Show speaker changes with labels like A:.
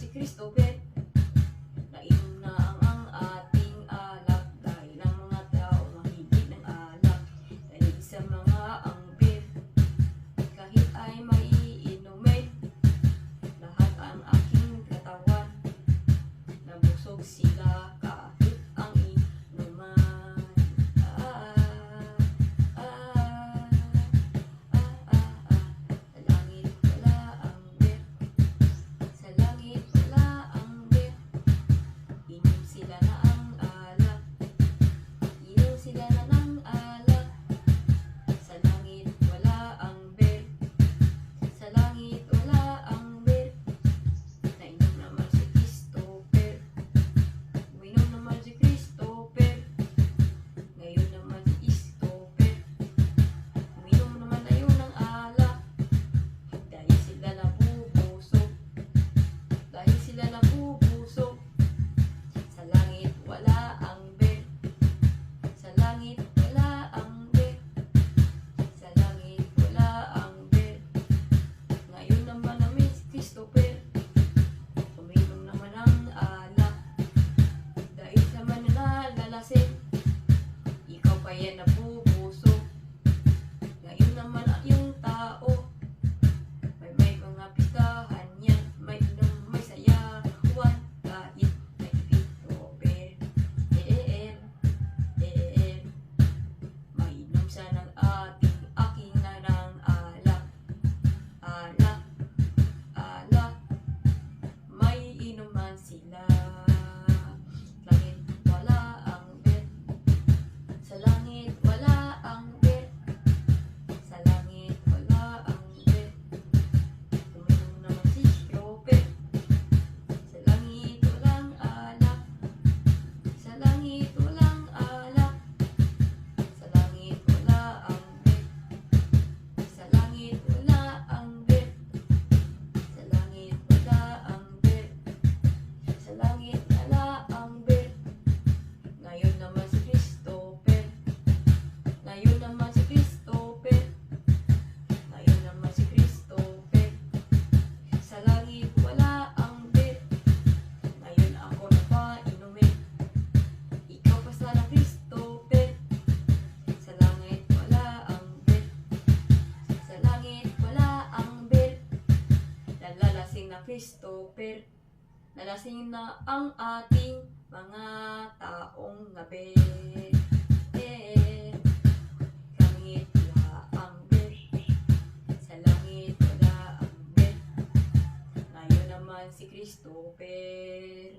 A: Christopher. Nainom na ang ating alak dahil ang mga tao mahilig ng alak. Dahil sa mga angber, kahit ay maiinumin, lahat ang aking katawan, nabusog sila kahit ang inuman. Sa langit wala ang ber, sa langit wala ang ber. Inom sila na ang alak, inom sila na ng alak. Sa langit wala ang ber, sa langit wala ang ber. Nainom naman si Christopher, uminom naman si Christopher. Ngayon naman si Christopher, uminom naman na yun ng alak. Dahil sila nabubusog, dahil sila nabubusog. Sa langit wala ang ber, sa langit wala ang ber, sa langit wala ang ber. Ngayon naman namin si Christopher, uminom naman ng alak. Dahil naman na lalasing, ikaw pa yan nabubusog. Ngayon naman yung tao, may mga pistahan yan, may inom, may sayawan. Kahit may Christopher, mainom siya ng aking na ng alak. Alak, alak, may inuman sila. Langit wala ang ber, sa langit wala ang ber, sa langit wala ang ber. Uminom naman si Christopher, sa langit walang alak, sa langit walang alak, sa langit wala ang ber, sa langit wala ang ber, sa langit wala ang ber, sa langit wala ang ber. Ngayon naman si Christopher, ngayon naman si Christopher, ngayon naman si Christopher. Sa langit wala ang ber, ngayon ako na pa inumin. Ikaw pa sana Christopher, sa langit wala ang ber, sa langit wala ang ber. Nalalasing na Christopher, nalasing na ang ating mga taong gabi. Langit wala ang ber, sa langit wala ang ber. Ngayon naman si Christopher.